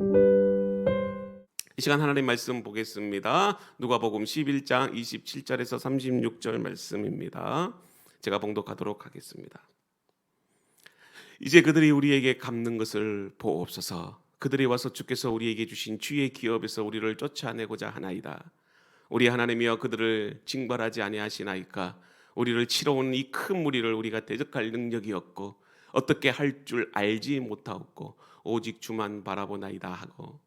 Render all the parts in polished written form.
이 시간 하나님 말씀 보겠습니다. 누가복음 11장 27절에서 36절 말씀입니다. 제가 봉독하도록 하겠습니다. 이제 그들이 우리에게 갚는 것을 보옵소서. 그들이 와서 주께서 우리에게 주신 주의 기업에서 우리를 쫓아내고자 하나이다. 우리 하나님이여 그들을 징벌하지 아니하시나이까. 우리를 치러 온 이 큰 무리를 우리가 대적할 능력이 없고 어떻게 할 줄 알지 못하옵고 오직 주만 바라보나이다 하고,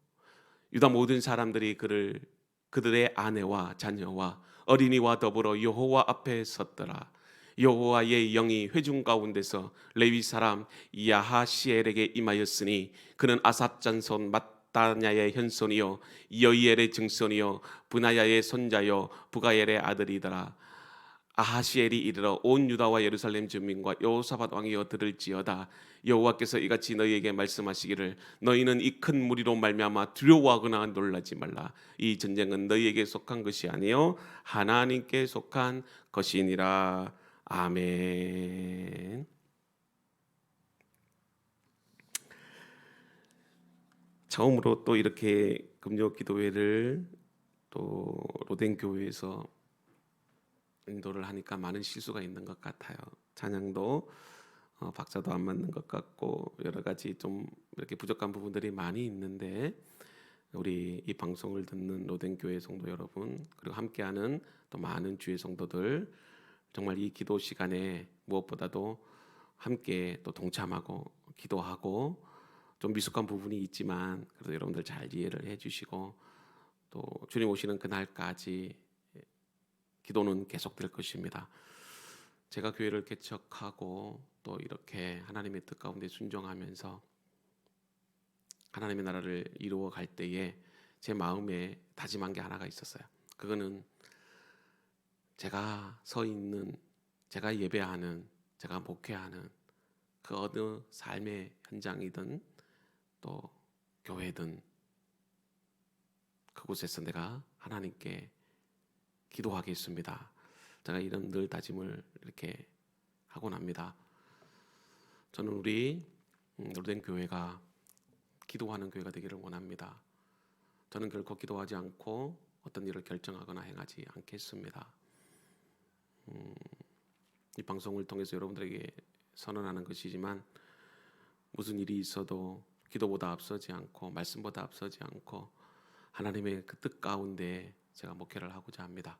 유다 모든 사람들이 그들의 아내와 자녀와 어린이와 더불어 여호와 앞에 섰더라. 여호와의 영이 회중 가운데서 레위 사람 야하시엘에게 임하였으니 그는 아삽 잔손 마따냐의 현손이요 여이엘의 증손이요 브나야의 손자요 부가엘의 아들이더라. 아하시엘이 이르러 온 유다와 예루살렘 주민과 여호사밧 왕이여 들을지어다. 여호와께서 이같이 너희에게 말씀하시기를 너희는 이 큰 무리로 말미암아 두려워하거나 놀라지 말라. 이 전쟁은 너희에게 속한 것이 아니요 하나님께 속한 것이니라. 아멘. 처음으로 또 이렇게 금요 기도회를 또 로덴 교회에서 인도를 하니까 많은 실수가 있는 것 같아요. 찬양도 박자도 안 맞는 것 같고 여러 가지 좀 이렇게 부족한 부분들이 많이 있는데, 우리 이 방송을 듣는 로덴 교회 성도 여러분, 그리고 함께하는 또 많은 주의 성도들, 정말 이 기도 시간에 무엇보다도 함께 또 동참하고 기도하고, 좀 미숙한 부분이 있지만 그래도 여러분들 잘 이해를 해주시고 또 주님 오시는 그날까지 기도는 계속될 것입니다. 제가 교회를 개척하고 또 이렇게 하나님의 뜻 가운데 순종하면서 하나님의 나라를 이루어 갈 때에 제 마음에 다짐한 게 하나가 있었어요. 그거는 제가 서 있는, 제가 예배하는, 제가 목회하는 그 어느 삶의 현장이든 또 교회든 그곳에서 내가 하나님께 기도하겠습니다. 제가 이런 늘 다짐을 이렇게 하곤 합니다. 저는 우리 로덴 교회가 기도하는 교회가 되기를 원합니다. 저는 결코 기도하지 않고 어떤 일을 결정하거나 행하지 않겠습니다. 이 방송을 통해서 여러분들에게 선언하는 것이지만, 무슨 일이 있어도 기도보다 앞서지 않고 말씀보다 앞서지 않고 하나님의 그 뜻 가운데 제가 목회를 하고자 합니다.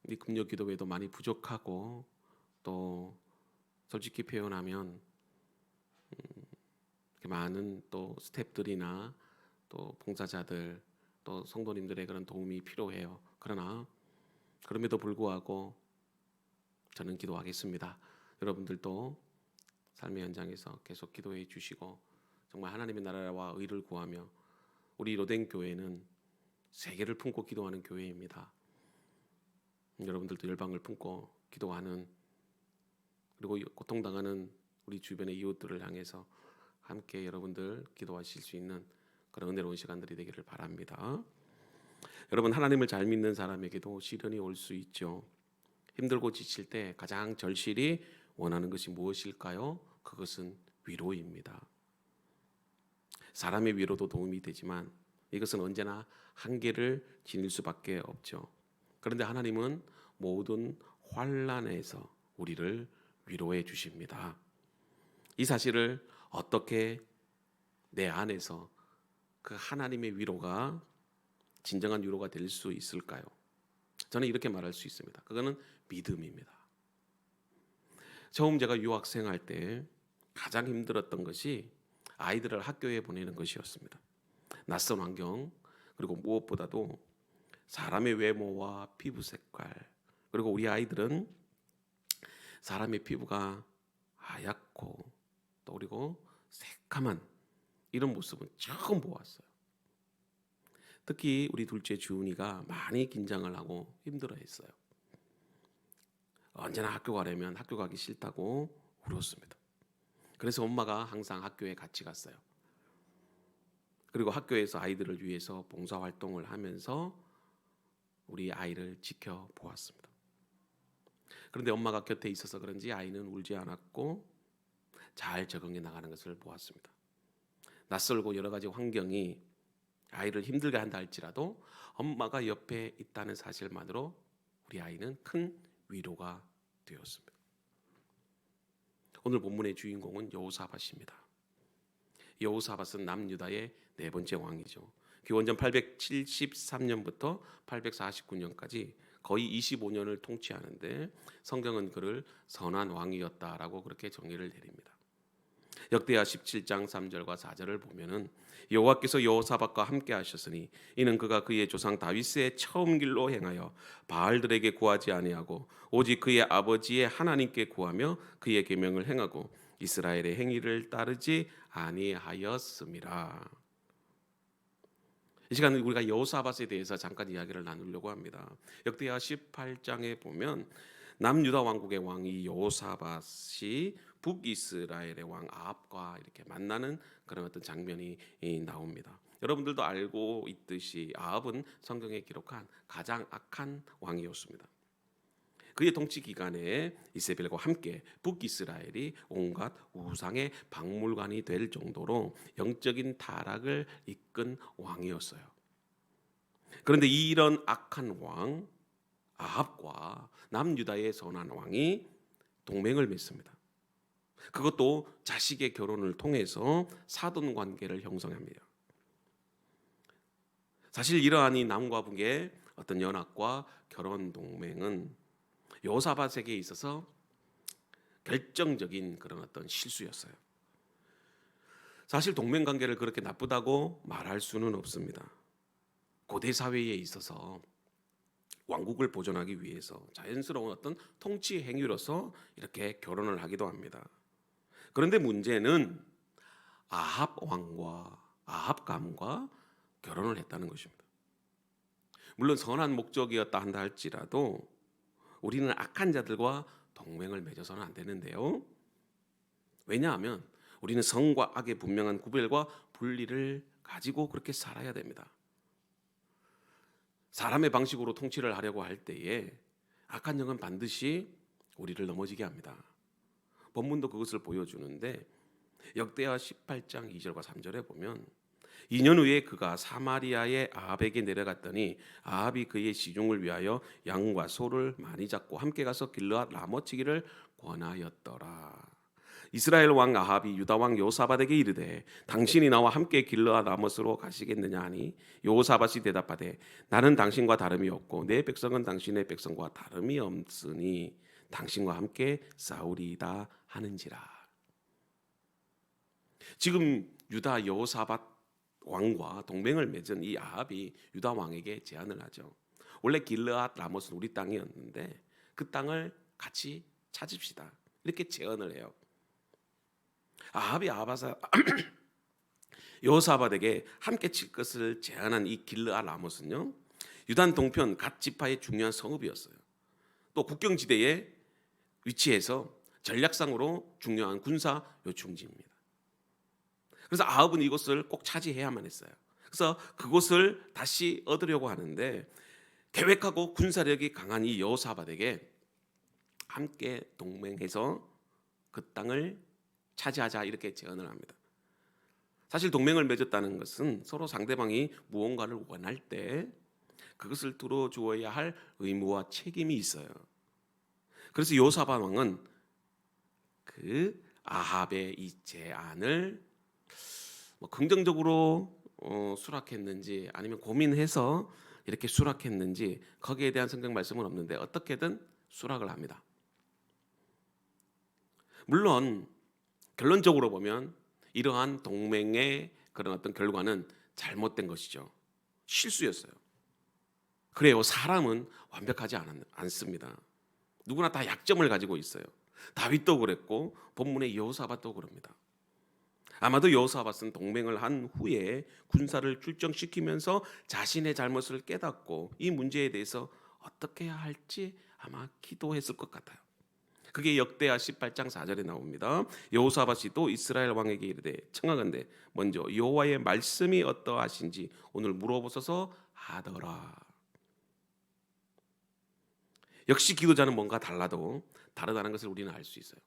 이 금요 기도회도 많이 부족하고, 또 솔직히 표현하면 많은 또 스태프들이나 또 봉사자들 또 성도님들의 그런 도움이 필요해요. 그러나 그럼에도 불구하고 저는 기도하겠습니다. 여러분들도 삶의 현장에서 계속 기도해 주시고 정말 하나님의 나라와 의를 구하며, 우리 로덴 교회는 세계를 품고 기도하는 교회입니다. 여러분들도 열방을 품고 기도하는, 그리고 고통당하는 우리 주변의 이웃들을 향해서 함께 여러분들 기도하실 수 있는 그런 은혜로운 시간들이 되기를 바랍니다. 여러분, 하나님을 잘 믿는 사람에게도 시련이 올 수 있죠. 힘들고 지칠 때 가장 절실히 원하는 것이 무엇일까요? 그것은 위로입니다. 사람의 위로도 도움이 되지만 이것은 언제나 한계를 지닐 수밖에 없죠. 그런데 하나님은 모든 환난에서 우리를 위로해 주십니다. 이 사실을 어떻게 내 안에서 그 하나님의 위로가 진정한 위로가 될 수 있을까요? 저는 이렇게 말할 수 있습니다. 그거는 믿음입니다. 처음 제가 유학생 할 때 가장 힘들었던 것이 아이들을 학교에 보내는 것이었습니다. 낯선 환경, 그리고 무엇보다도 사람의 외모와 피부 색깔, 그리고 우리 아이들은 사람의 피부가 하얗고 또 그리고 새카만 이런 모습은 처음 보았어요. 특히 우리 둘째 주은이가 많이 긴장을 하고 힘들어했어요. 언제나 학교 가려면 학교 가기 싫다고 울었습니다. 그래서 엄마가 항상 학교에 같이 갔어요. 그리고 학교에서 아이들을 위해서 봉사활동을 하면서 우리 아이를 지켜보았습니다. 그런데 엄마가 곁에 있어서 그런지 아이는 울지 않았고 잘 적응해 나가는 것을 보았습니다. 낯설고 여러 가지 환경이 아이를 힘들게 한다 할지라도 엄마가 옆에 있다는 사실만으로 우리 아이는 큰 위로가 되었습니다. 오늘 본문의 주인공은 여호사밧입니다. 여호사밧은 남유다의 네 번째 왕이죠. 기원전 873년부터 849년까지 거의 25년을 통치하는데 성경은 그를 선한 왕이었다라고 그렇게 정의를 내립니다. 역대하 17장 3절과 4절을 보면은 여호와께서 여호사밧과 함께 하셨으니 이는 그가 그의 조상 다윗의 처음 길로 행하여 바알들에게 구하지 아니하고 오직 그의 아버지의 하나님께 구하며 그의 계명을 행하고 이스라엘의 행위를 따르지 아니하였음이라. 이 시간은 우리가 여호사밧에 대해서 잠깐 이야기를 나누려고 합니다. 역대하 18장에 보면 남유다 왕국의 왕이 여호사밧이 북이스라엘의 왕 아합과 이렇게 만나는 그런 어떤 장면이 나옵니다. 여러분들도 알고 있듯이 아합은 성경에 기록한 가장 악한 왕이었습니다. 그의 통치 기간에 이세벨과 함께 북이스라엘이 온갖 우상의 박물관이 될 정도로 영적인 타락을 이끈 왕이었어요. 그런데 이런 악한 왕 아합과 남유다의 선한 왕이 동맹을 맺습니다. 그것도 자식의 결혼을 통해서 사돈 관계를 형성합니다. 사실 이러한 이 남과 북의 어떤 연합과 결혼 동맹은 여호사밧에게 있어서 결정적인 그런 어떤 실수였어요. 사실 동맹 관계를 그렇게 나쁘다고 말할 수는 없습니다. 고대 사회에 있어서 왕국을 보존하기 위해서 자연스러운 어떤 통치 행위로서 이렇게 결혼을 하기도 합니다. 그런데 문제는 아합 왕과 아합 감과 결혼을 했다는 것입니다. 물론 선한 목적이었다 한다 할지라도 우리는 악한 자들과 동맹을 맺어서는 안 되는데요. 왜냐하면 우리는 성과 악의 분명한 구별과 분리를 가지고 그렇게 살아야 됩니다. 사람의 방식으로 통치를 하려고 할 때에 악한 영은 반드시 우리를 넘어지게 합니다. 본문도 그것을 보여주는데 역대하 18장 2절과 3절에 보면 2년 후에 그가 사마리아의 아합에게 내려갔더니 아합이 그의 시중을 위하여 양과 소를 많이 잡고 함께 가서 길르앗 라모치기를 권하였더라. 이스라엘 왕 아합이 유다 왕 여호사밧에게 이르되 당신이 나와 함께 길르앗 라못으로 가시겠느냐 하니 여호사밧이 대답하되 나는 당신과 다름이 없고 내 백성은 당신의 백성과 다름이 없으니 당신과 함께 싸우리이다 하는지라. 지금 유다 여호사밧 왕과 동맹을 맺은 이 아합이 유다 왕에게 제안을 하죠. 원래 길르앗 라못은 우리 땅이었는데 그 땅을 같이 찾읍시다. 이렇게 제안을 해요. 아합이 여호사밧에게 함께 칠 것을 제안한 이 길르앗 라못은요, 유단 동편 갓 지파의 중요한 성읍이었어요. 또 국경지대에 위치해서 전략상으로 중요한 군사 요충지입니다. 그래서 아합은 이곳을 꼭 차지해야만 했어요. 그래서 그곳을 다시 얻으려고 하는데 계획하고 군사력이 강한 이 여호사밧에게 함께 동맹해서 그 땅을 차지하자 이렇게 제안을 합니다. 사실 동맹을 맺었다는 것은 서로 상대방이 무언가를 원할 때 그것을 들어주어야 할 의무와 책임이 있어요. 그래서 여호사밧 왕은 그 아합의 이 제안을 긍정적으로 수락했는지 아니면 고민해서 이렇게 수락했는지 거기에 대한 성경 말씀은 없는데 어떻게든 수락을 합니다. 물론 결론적으로 보면 이러한 동맹의 그런 어떤 결과는 잘못된 것이죠. 실수였어요. 그래요. 사람은 완벽하지 않습니다. 누구나 다 약점을 가지고 있어요. 다윗도 그랬고 본문의 여호사밧도 그럽니다. 아마도 여호사밧은 동맹을 한 후에 군사를 출정시키면서 자신의 잘못을 깨닫고 이 문제에 대해서 어떻게 해야 할지 아마 기도했을 것 같아요. 그게 역대하 18장 4절에 나옵니다. 여호사밧이 또 이스라엘 왕에게 이르되 청하건대 먼저 여호와의 말씀이 어떠하신지 오늘 물어보소서 하더라. 역시 기도자는 뭔가 달라도 다르다는 것을 우리는 알 수 있어요.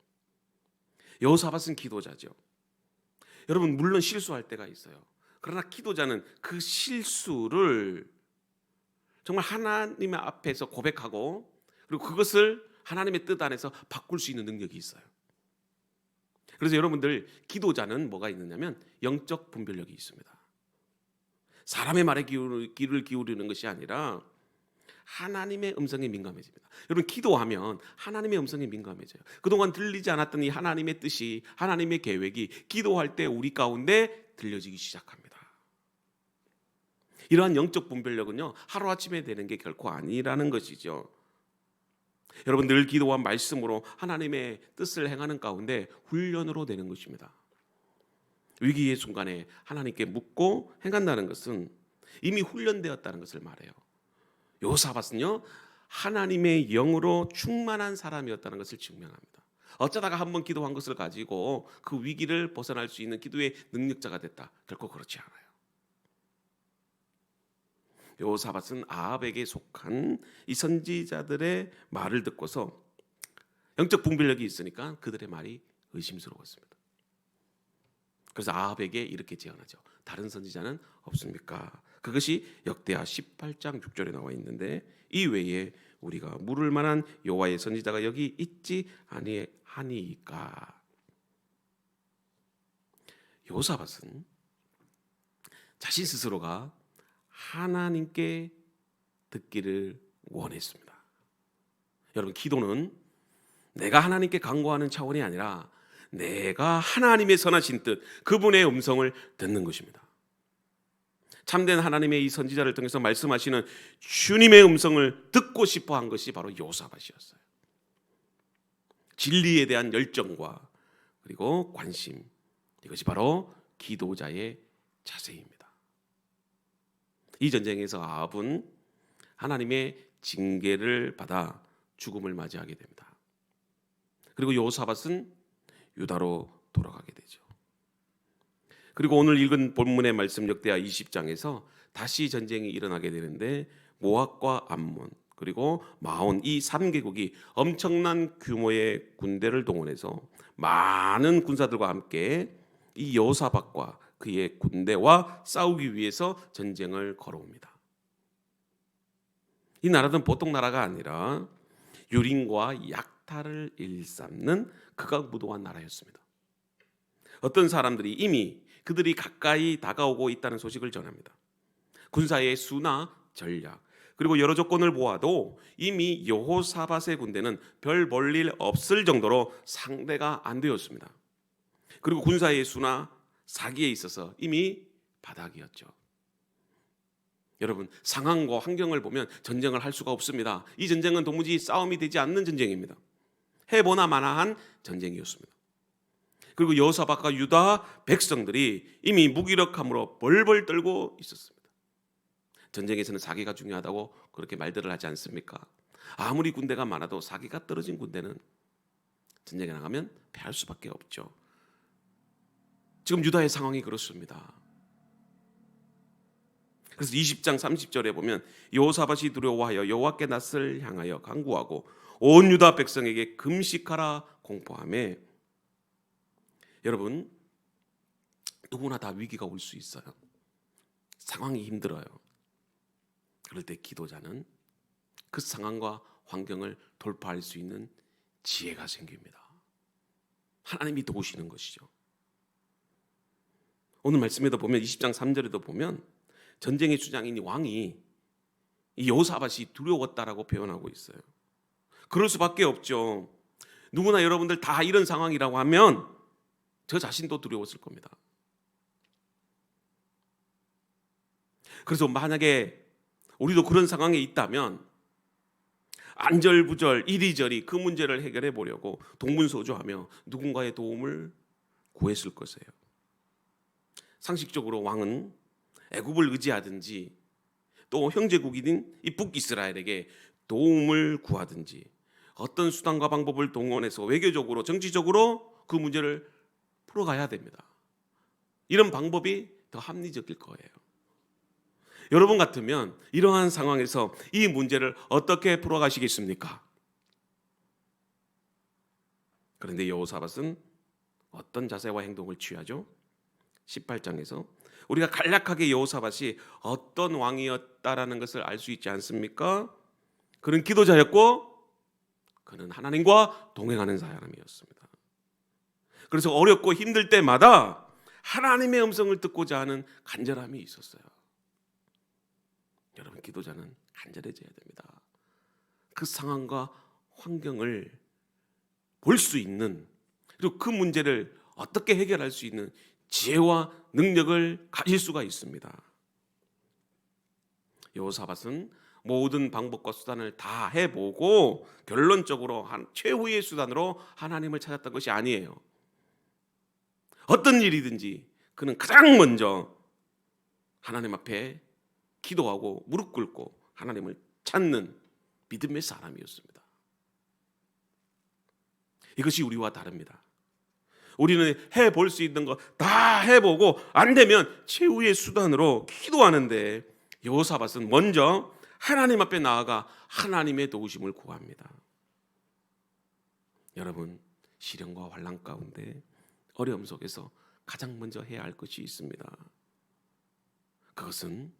여호사밧은 기도자죠. 여러분 물론 실수할 때가 있어요. 그러나 기도자는 그 실수를 정말 하나님 앞에서 고백하고 그리고 그것을 하나님의 뜻 안에서 바꿀 수 있는 능력이 있어요. 그래서 여러분들 기도자는 뭐가 있느냐면 영적 분별력이 있습니다. 사람의 말에 귀를 기울이는 것이 아니라 하나님의 음성에 민감해집니다. 여러분 기도하면 하나님의 음성에 민감해져요. 그동안 들리지 않았던 이 하나님의 뜻이 하나님의 계획이 기도할 때 우리 가운데 들려지기 시작합니다. 이러한 영적 분별력은요 하루아침에 되는 게 결코 아니라는 것이죠. 여러분 늘 기도와 말씀으로 하나님의 뜻을 행하는 가운데 훈련으로 되는 것입니다. 위기의 순간에 하나님께 묻고 행한다는 것은 이미 훈련되었다는 것을 말해요. 요사밧은요 하나님의 영으로 충만한 사람이었다는 것을 증명합니다. 어쩌다가 한번 기도한 것을 가지고 그 위기를 벗어날 수 있는 기도의 능력자가 됐다. 결코 그렇지 않아요. 요사밧은 아합에게 속한 이 선지자들의 말을 듣고서 영적 분별력이 있으니까 그들의 말이 의심스러웠습니다. 그래서 아합에게 이렇게 제안하죠. 다른 선지자는 없습니까? 그것이 역대하 18장 6절에 나와 있는데 이 외에 우리가 물을 만한 여호와의 선지자가 여기 있지 아니하니까. 요사밧은 자신 스스로가 하나님께 듣기를 원했습니다. 여러분 기도는 내가 하나님께 간구하는 차원이 아니라 내가 하나님의 선하신 뜻, 그분의 음성을 듣는 것입니다. 참된 하나님의 이 선지자를 통해서 말씀하시는 주님의 음성을 듣고 싶어 한 것이 바로 요사밧이었어요. 진리에 대한 열정과 그리고 관심, 이것이 바로 기도자의 자세입니다. 이 전쟁에서 아합은 하나님의 징계를 받아 죽음을 맞이하게 됩니다. 그리고 요사밧은 유다로 돌아가게 되죠. 그리고 오늘 읽은 본문의 말씀 역대하 20장에서 다시 전쟁이 일어나게 되는데 모압과 암몬 그리고 마온 이 3개국이 엄청난 규모의 군대를 동원해서 많은 군사들과 함께 이 여호사밧과 그의 군대와 싸우기 위해서 전쟁을 걸어옵니다. 이 나라는 보통 나라가 아니라 유린과 약탈을 일삼는 극악무도한 나라였습니다. 어떤 사람들이 이미 그들이 가까이 다가오고 있다는 소식을 전합니다. 군사의 수나 전략 그리고 여러 조건을 보아도 이미 여호사밧의 군대는 별 볼일 없을 정도로 상대가 안 되었습니다. 그리고 군사의 수나 사기에 있어서 이미 바닥이었죠. 여러분 상황과 환경을 보면 전쟁을 할 수가 없습니다. 이 전쟁은 도무지 싸움이 되지 않는 전쟁입니다. 해보나 마나한 전쟁이었습니다. 그리고 여호사밧과 유다 백성들이 이미 무기력함으로 벌벌 떨고 있었습니다. 전쟁에서는 사기가 중요하다고 그렇게 말들을 하지 않습니까? 아무리 군대가 많아도 사기가 떨어진 군대는 전쟁에 나가면 패할 수밖에 없죠. 지금 유다의 상황이 그렇습니다. 그래서 20장 30절에 보면 여호사밧이 두려워하여 여호와께 낯을 향하여 간구하고 온 유다 백성에게 금식하라 공포하며. 여러분 누구나 다 위기가 올 수 있어요. 상황이 힘들어요. 그럴 때 기도자는 그 상황과 환경을 돌파할 수 있는 지혜가 생깁니다. 하나님이 도우시는 것이죠. 오늘 말씀에도 보면 20장 3절에도 보면 전쟁의 주장인 왕이 이 여호사밧이 두려웠다라고 표현하고 있어요. 그럴 수밖에 없죠. 누구나 여러분들 다 이런 상황이라고 하면 저 자신도 두려웠을 겁니다. 그래서 만약에 우리도 그런 상황에 있다면 안절부절 이리저리 그 문제를 해결해 보려고 동분서주하며 누군가의 도움을 구했을 것이에요. 상식적으로 왕은 애굽을 의지하든지 또 형제국인 이 북이스라엘에게 도움을 구하든지 어떤 수단과 방법을 동원해서 외교적으로 정치적으로 그 문제를 풀어가야 됩니다. 이런 방법이 더 합리적일 거예요. 여러분 같으면 이러한 상황에서 이 문제를 어떻게 풀어가시겠습니까? 그런데 여호사밧은 어떤 자세와 행동을 취하죠? 18장에서 우리가 간략하게 여호사밧이 어떤 왕이었다라는 것을 알 수 있지 않습니까? 그는 기도자였고 그는 하나님과 동행하는 사람이었습니다. 그래서 어렵고 힘들 때마다 하나님의 음성을 듣고자 하는 간절함이 있었어요. 여러분, 기도자는 간절해져야 됩니다. 그 상황과 환경을 볼 수 있는, 그리고 그 문제를 어떻게 해결할 수 있는 지혜와 능력을 가질 수가 있습니다. 여호사밧은 모든 방법과 수단을 다 해보고 결론적으로 최후의 수단으로 하나님을 찾았던 것이 아니에요. 어떤 일이든지 그는 가장 먼저 하나님 앞에 기도하고 무릎 꿇고 하나님을 찾는 믿음의 사람이었습니다. 이것이 우리와 다릅니다. 우리는 해볼 수 있는 거 다 해보고 안 되면 최후의 수단으로 기도하는데, 여호사밧은 먼저 하나님 앞에 나아가 하나님의 도우심을 구합니다. 여러분, 시련과 환난 가운데 어려움 속에서 가장 먼저 해야 할 것이 있습니다. 그것은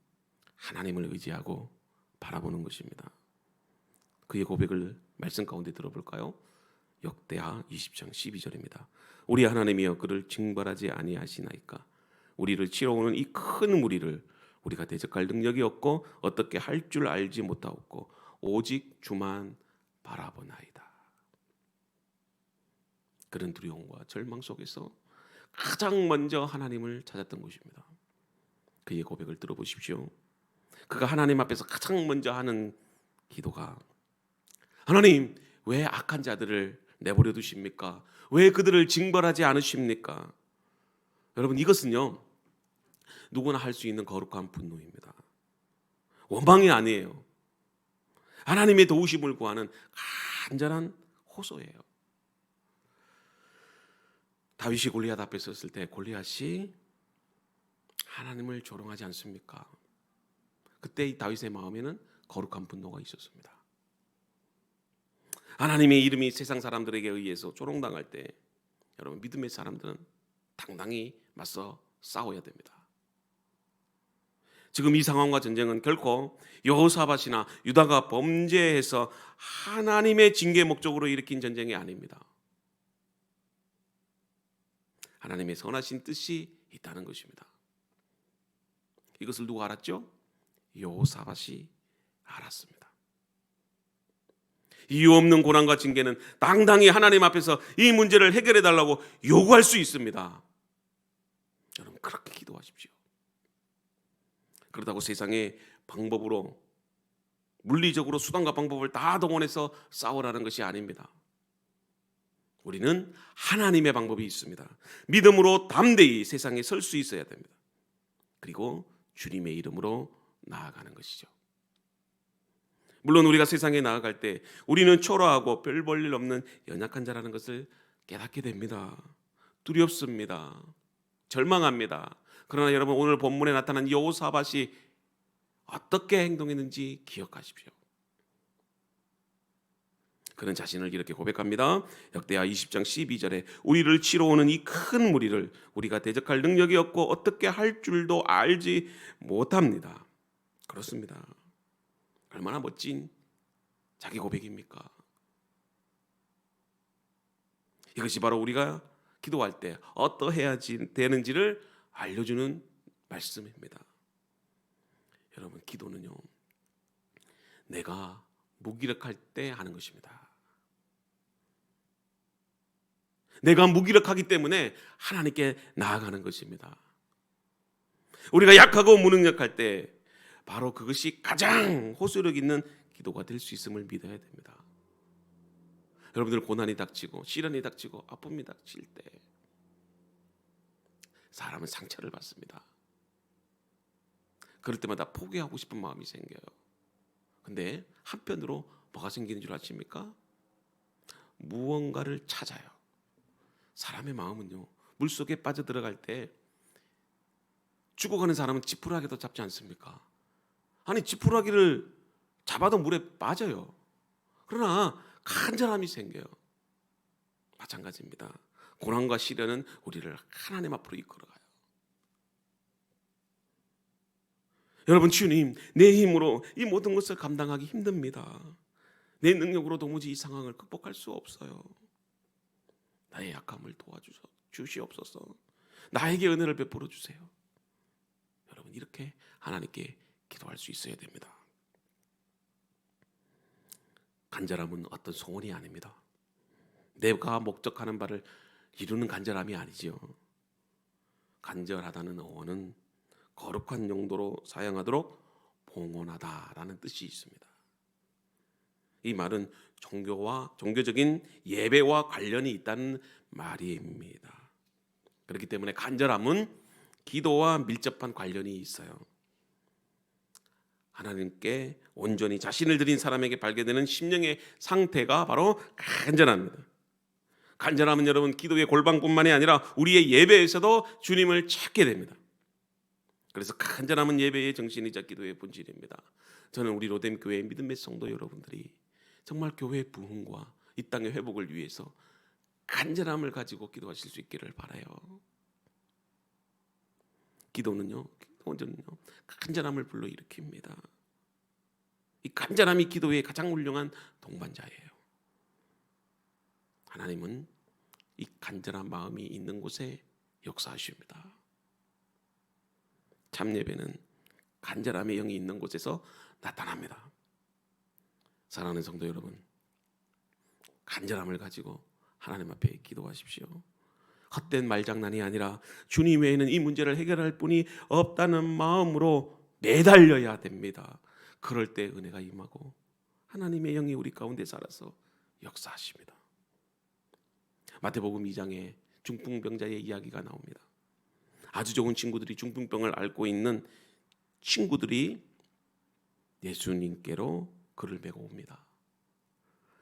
하나님을 의지하고 바라보는 것입니다. 그의 고백을 말씀 가운데 들어볼까요? 역대하 20장 12절입니다. 우리 하나님이여 그를 징벌하지 아니하시나이까. 우리를 치러오는 이 큰 무리를 우리가 대적할 능력이 없고 어떻게 할 줄 알지 못하옵고 오직 주만 바라보나이다. 그런 두려움과 절망 속에서 가장 먼저 하나님을 찾았던 것입니다. 그의 고백을 들어보십시오. 그가 하나님 앞에서 가장 먼저 하는 기도가, 하나님, 왜 악한 자들을 내버려 두십니까? 왜 그들을 징벌하지 않으십니까? 여러분, 이것은요, 누구나 할 수 있는 거룩한 분노입니다. 원망이 아니에요. 하나님의 도우심을 구하는 간절한 호소예요. 다윗이 골리앗 앞에 섰을 때 골리앗이 하나님을 조롱하지 않습니까? 그때 이 다윗의 마음에는 거룩한 분노가 있었습니다. 하나님의 이름이 세상 사람들에게 의해서 조롱당할 때 여러분, 믿음의 사람들은 당당히 맞서 싸워야 됩니다. 지금 이 상황과 전쟁은 결코 여호사밧이나 유다가 범죄해서 하나님의 징계 목적으로 일으킨 전쟁이 아닙니다. 하나님의 선하신 뜻이 있다는 것입니다. 이것을 누가 알았죠? 여호사밧이 알았습니다. 이유 없는 고난과 징계는 당당히 하나님 앞에서 이 문제를 해결해 달라고 요구할 수 있습니다. 여러분, 그렇게 기도하십시오. 그렇다고 세상의 방법으로, 물리적으로 수단과 방법을 다 동원해서 싸우라는 것이 아닙니다. 우리는 하나님의 방법이 있습니다. 믿음으로 담대히 세상에 설 수 있어야 됩니다. 그리고 주님의 이름으로 나아가는 것이죠. 물론 우리가 세상에 나아갈 때 우리는 초라하고 별 볼 일 없는 연약한 자라는 것을 깨닫게 됩니다. 두렵습니다. 절망합니다. 그러나 여러분, 오늘 본문에 나타난 여호사밧이 어떻게 행동했는지 기억하십시오. 그는 자신을 이렇게 고백합니다. 역대하 20장 12절에 우리를 치러 오는 이 큰 무리를 우리가 대적할 능력이 없고 어떻게 할 줄도 알지 못합니다. 그렇습니다. 얼마나 멋진 자기 고백입니까? 이것이 바로 우리가 기도할 때 어떠해야 되는지를 알려주는 말씀입니다. 여러분, 기도는요, 내가 무기력할 때 하는 것입니다. 내가 무기력하기 때문에 하나님께 나아가는 것입니다. 우리가 약하고 무능력할 때 바로 그것이 가장 호소력 있는 기도가 될 수 있음을 믿어야 됩니다. 여러분들, 고난이 닥치고 시련이 닥치고 아픔이 닥칠 때 사람은 상처를 받습니다. 그럴 때마다 포기하고 싶은 마음이 생겨요. 근데 한편으로 뭐가 생기는 줄 아십니까? 무언가를 찾아요. 사람의 마음은요, 물속에 빠져들어갈 때 죽어가는 사람은 지푸라기도 잡지 않습니까? 아니, 지푸라기를 잡아도 물에 빠져요. 그러나 간절함이 생겨요. 마찬가지입니다. 고난과 시련은 우리를 하나님 앞으로 이끌어가요. 여러분, 주님, 내 힘으로 이 모든 것을 감당하기 힘듭니다. 내 능력으로 도무지 이 상황을 극복할 수 없어요. 나의 약함을 도와주시옵소서. 나에게 은혜를 베풀어 주세요. 여러분, 이렇게 하나님께 기도할 수 있어야 됩니다. 간절함은 어떤 소원이 아닙니다. 내가 목적하는 바를 이루는 간절함이 아니지요. 간절하다는 어원은 거룩한 용도로 사용하도록 봉헌하다라는 뜻이 있습니다. 이 말은 종교적인 예배와 관련이 있다는 말입니다. 그렇기 때문에 간절함은 기도와 밀접한 관련이 있어요. 하나님께 온전히 자신을 드린 사람에게 발견되는 심령의 상태가 바로 간절합니다. 간절함은 여러분, 기도의 골방뿐만이 아니라 우리의 예배에서도 주님을 찾게 됩니다. 그래서 간절함은 예배의 정신이자 기도의 본질입니다. 저는 우리 로뎀 교회 믿음의 성도 여러분들이 정말 교회의 부흥과 이 땅의 회복을 위해서 간절함을 가지고 기도하실 수 있기를 바라요. 기도는요, 간절함을 불러일으킵니다. 이 간절함이 기도의 가장 훌륭한 동반자예요. 하나님은 이 간절한 마음이 있는 곳에 역사하십니다. 참 예배는 간절함의 영이 있는 곳에서 나타납니다. 사랑하는 성도 여러분, 간절함을 가지고 하나님 앞에 기도하십시오. 헛된 말장난이 아니라 주님 외에는 이 문제를 해결할 분이 없다는 마음으로 매달려야 됩니다. 그럴 때 은혜가 임하고 하나님의 영이 우리 가운데 살아서 역사하십니다. 마태복음 2장에 중풍병자의 이야기가 나옵니다. 아주 좋은 친구들이 중풍병을 앓고 있는 친구들이 예수님께로 그를 메고 옵니다.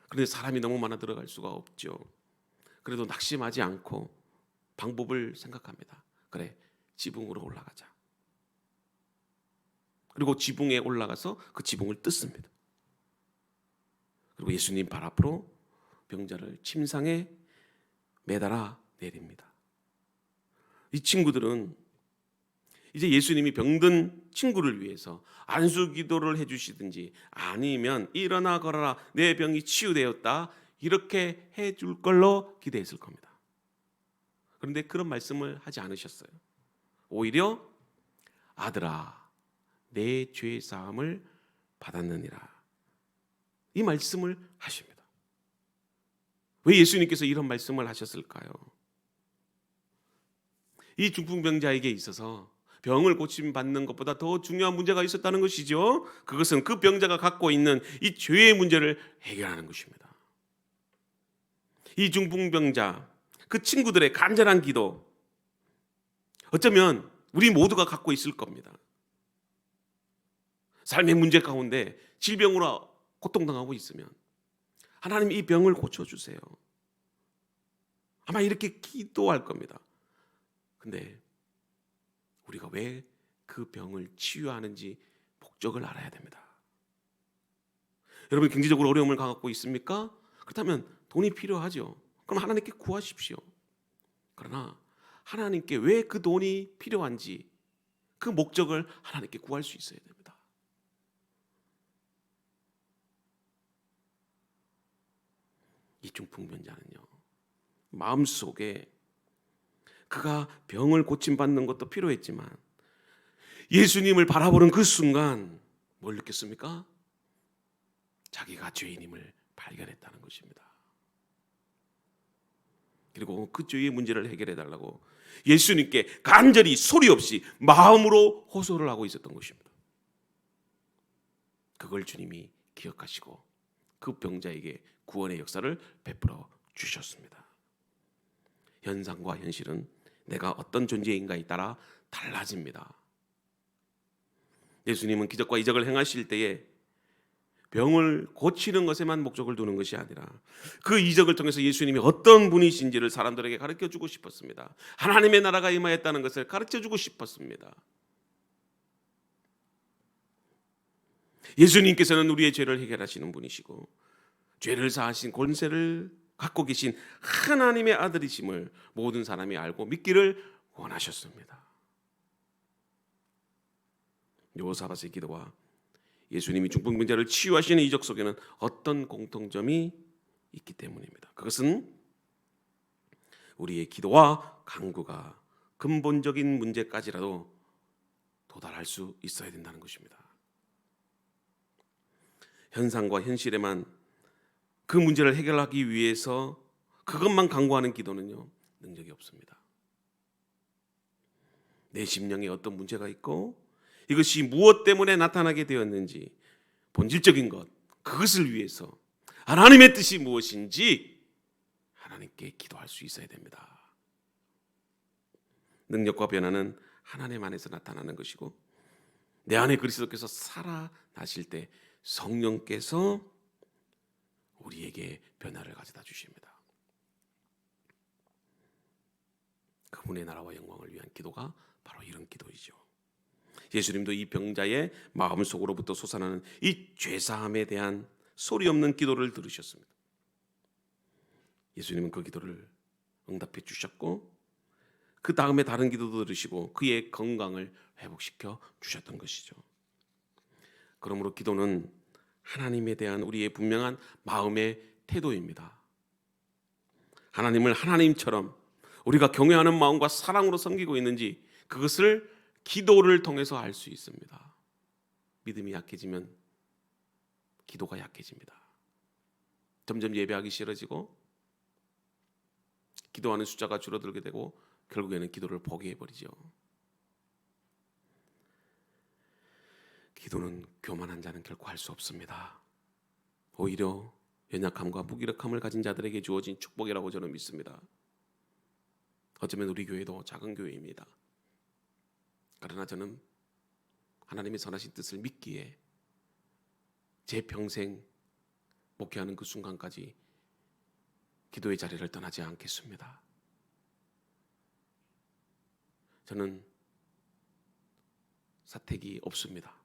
그런데 사람이 너무 많아 들어갈 수가 없죠. 그래도 낙심하지 않고 방법을 생각합니다. 그래, 지붕으로 올라가자. 그리고 지붕에 올라가서 그 지붕을 뜯습니다. 그리고 예수님 발 앞으로 병자를 침상에 매달아 내립니다. 이 친구들은 이제 예수님이 병든 친구를 위해서 안수 기도를 해주시든지 아니면 일어나 걸어라, 내 병이 치유되었다, 이렇게 해줄 걸로 기대했을 겁니다. 그런데 그런 말씀을 하지 않으셨어요. 오히려 아들아, 내 죄 사함을 받았느니라, 이 말씀을 하십니다. 왜 예수님께서 이런 말씀을 하셨을까요? 이 중풍병자에게 있어서 병을 고침받는 것보다 더 중요한 문제가 있었다는 것이죠. 그것은 그 병자가 갖고 있는 이 죄의 문제를 해결하는 것입니다. 이 중풍병자, 그 친구들의 간절한 기도, 어쩌면 우리 모두가 갖고 있을 겁니다. 삶의 문제 가운데 질병으로 고통당하고 있으면 하나님, 이 병을 고쳐주세요. 아마 이렇게 기도할 겁니다. 근데 우리가 왜 그 병을 치유하는지 목적을 알아야 됩니다. 여러분, 경제적으로 어려움을 갖고 있습니까? 그렇다면 돈이 필요하죠. 그럼 하나님께 구하십시오. 그러나 하나님께 왜 그 돈이 필요한지 그 목적을 하나님께 구할 수 있어야 됩니다. 이 중풍병자는요, 마음속에 그가 병을 고침받는 것도 필요했지만 예수님을 바라보는 그 순간 뭘 느꼈습니까? 자기가 죄인임을 발견했다는 것입니다. 그리고 그 죄의 문제를 해결해 달라고 예수님께 간절히 소리 없이 마음으로 호소를 하고 있었던 것입니다. 그걸 주님이 기억하시고 그 병자에게 구원의 역사를 베풀어 주셨습니다. 현상과 현실은 내가 어떤 존재인가에 따라 달라집니다. 예수님은 기적과 이적을 행하실 때에 병을 고치는 것에만 목적을 두는 것이 아니라 그 이적을 통해서 예수님이 어떤 분이신지를 사람들에게 가르쳐주고 싶었습니다. 하나님의 나라가 임하였다는 것을 가르쳐주고 싶었습니다. 예수님께서는 우리의 죄를 해결하시는 분이시고 죄를 사하신 권세를 갖고 계신 하나님의 아들이심을 모든 사람이 알고 믿기를 원하셨습니다. 여호사밧의 기도와 예수님이 중풍병자를 치유하시는 이적 속에는 어떤 공통점이 있기 때문입니다. 그것은 우리의 기도와 간구가 근본적인 문제까지라도 도달할 수 있어야 된다는 것입니다. 현상과 현실에만 그 문제를 해결하기 위해서 그것만 간구하는 기도는요, 능력이 없습니다. 내 심령에 어떤 문제가 있고 이것이 무엇 때문에 나타나게 되었는지 본질적인 것, 그것을 위해서 하나님의 뜻이 무엇인지 하나님께 기도할 수 있어야 됩니다. 능력과 변화는 하나님 안에서 나타나는 것이고 내 안에 그리스도께서 살아나실 때 성령께서 우리에게 변화를 가져다 주십니다. 그분의 나라와 영광을 위한 기도가 바로 이런 기도이죠. 예수님도 이 병자의 마음속으로부터 솟아나는 이 죄사함에 대한 소리 없는 기도를 들으셨습니다. 예수님은 그 기도를 응답해 주셨고 그 다음에 다른 기도도 들으시고 그의 건강을 회복시켜 주셨던 것이죠. 그러므로 기도는 하나님에 대한 우리의 분명한 마음의 태도입니다. 하나님을 하나님처럼 우리가 경외하는 마음과 사랑으로 섬기고 있는지 그것을 기도를 통해서 알 수 있습니다. 믿음이 약해지면 기도가 약해집니다. 점점 예배하기 싫어지고 기도하는 숫자가 줄어들게 되고 결국에는 기도를 포기해버리죠. 기도는 교만한 자는 결코 할 수 없습니다. 오히려 연약함과 무기력함을 가진 자들에게 주어진 축복이라고 저는 믿습니다. 어쩌면 우리 교회도 작은 교회입니다. 그러나 저는 하나님의 선하신 뜻을 믿기에 제 평생 목회하는 그 순간까지 기도의 자리를 떠나지 않겠습니다. 저는 사택이 없습니다.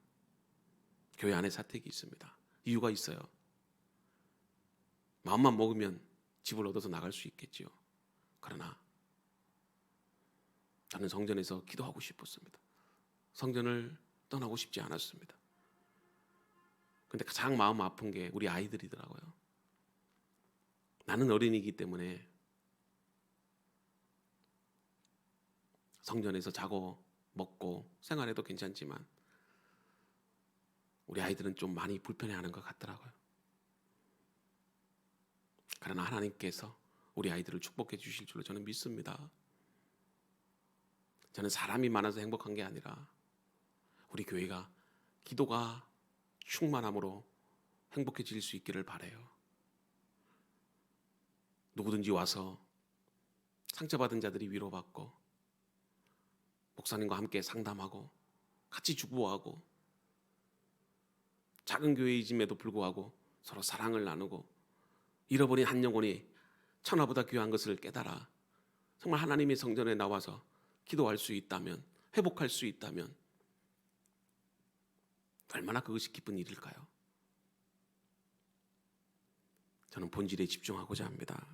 교회 안에 사택이 있습니다. 이유가 있어요. 마음만 먹으면 집을 얻어서 나갈 수 있겠지요. 그러나 저는 성전에서 기도하고 싶었습니다. 성전을 떠나고 싶지 않았습니다. 그런데 가장 마음 아픈 게 우리 아이들이더라고요. 나는 어린이기 때문에 성전에서 자고 먹고 생활해도 괜찮지만 우리 아이들은 좀 많이 불편해하는 것 같더라고요. 그러나 하나님께서 우리 아이들을 축복해 주실 줄로 저는 믿습니다. 저는 사람이 많아서 행복한 게 아니라 우리 교회가 기도가 충만함으로 행복해질 수 있기를 바라요. 누구든지 와서 상처받은 자들이 위로받고 목사님과 함께 상담하고 같이 주부하고 작은 교회이짐에도 불구하고 서로 사랑을 나누고 잃어버린 한 영혼이 천하보다 귀한 것을 깨달아 정말 하나님의 성전에 나와서 기도할 수 있다면, 회복할 수 있다면 얼마나 그것이 기쁜 일일까요? 저는 본질에 집중하고자 합니다.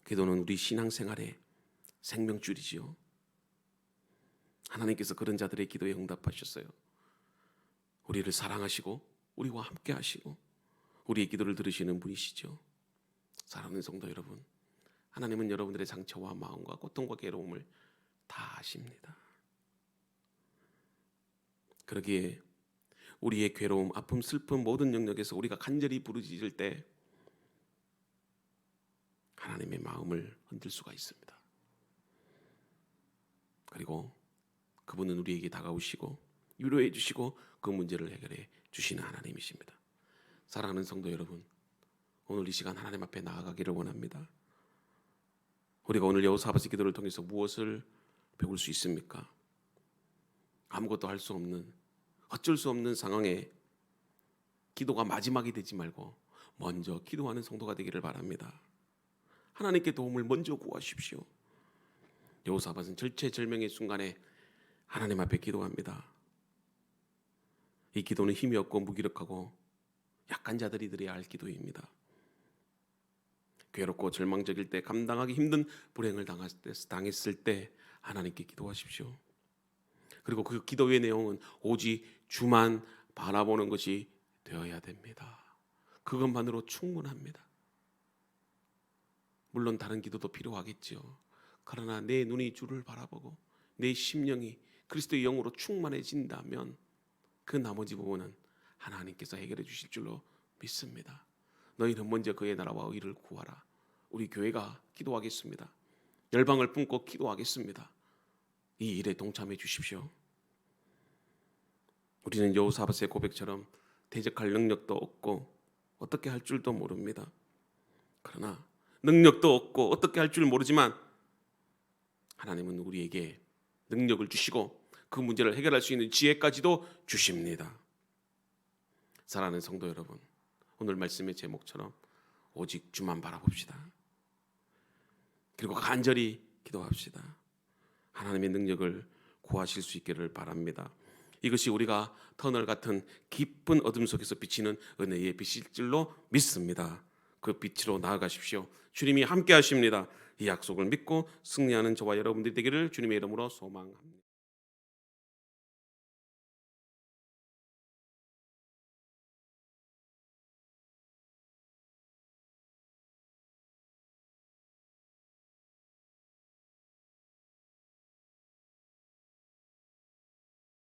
기도는 우리 신앙생활의 생명줄이지요. 하나님께서 그런 자들의 기도에 응답하셨어요. 우리를 사랑하시고 우리와 함께 하시고 우리의 기도를 들으시는 분이시죠. 사랑하는 성도 여러분, 하나님은 여러분들의 상처와 마음과 고통과 괴로움을 다 아십니다. 그러기에 우리의 괴로움, 아픔, 슬픔 모든 영역에서 우리가 간절히 부르짖을 때 하나님의 마음을 흔들 수가 있습니다. 그리고 그분은 우리에게 다가오시고 위로해 주시고 그 문제를 해결해 주시는 하나님이십니다. 사랑하는 성도 여러분, 오늘 이 시간 하나님 앞에 나아가기를 원합니다. 우리가 오늘 여호사밧의 기도를 통해서 무엇을 배울 수 있습니까? 아무것도 할 수 없는, 어쩔 수 없는 상황에 기도가 마지막이 되지 말고 먼저 기도하는 성도가 되기를 바랍니다. 하나님께 도움을 먼저 구하십시오. 여호사밧은 절체절명의 순간에 하나님 앞에 기도합니다. 이 기도는 힘이 없고 무기력하고 약한 자들이 드려야 할 기도입니다. 괴롭고 절망적일 때, 감당하기 힘든 불행을 당했을 때 하나님께 기도하십시오. 그리고 그 기도의 내용은 오직 주만 바라보는 것이 되어야 됩니다. 그것만으로 충분합니다. 물론 다른 기도도 필요하겠죠. 그러나 내 눈이 주를 바라보고 내 심령이 그리스도의 영으로 충만해진다면 그 나머지 부분은 하나님께서 해결해 주실 줄로 믿습니다. 너희는 먼저 그의 나라와 의를 구하라. 우리 교회가 기도하겠습니다. 열방을 품고 기도하겠습니다. 이 일에 동참해 주십시오. 우리는 여호사밧의 고백처럼 대적할 능력도 없고 어떻게 할 줄도 모릅니다. 그러나 능력도 없고 어떻게 할 줄 모르지만 하나님은 우리에게 능력을 주시고 그 문제를 해결할 수 있는 지혜까지도 주십니다. 사랑하는 성도 여러분, 오늘 말씀의 제목처럼 오직 주만 바라봅시다. 그리고 간절히 기도합시다. 하나님의 능력을 구하실 수 있기를 바랍니다. 이것이 우리가 터널 같은 깊은 어둠 속에서 비치는 은혜의 빛일 줄로 믿습니다. 그 빛으로 나아가십시오. 주님이 함께 하십니다. 이 약속을 믿고 승리하는 저와 여러분들이 되기를 주님의 이름으로 소망합니다.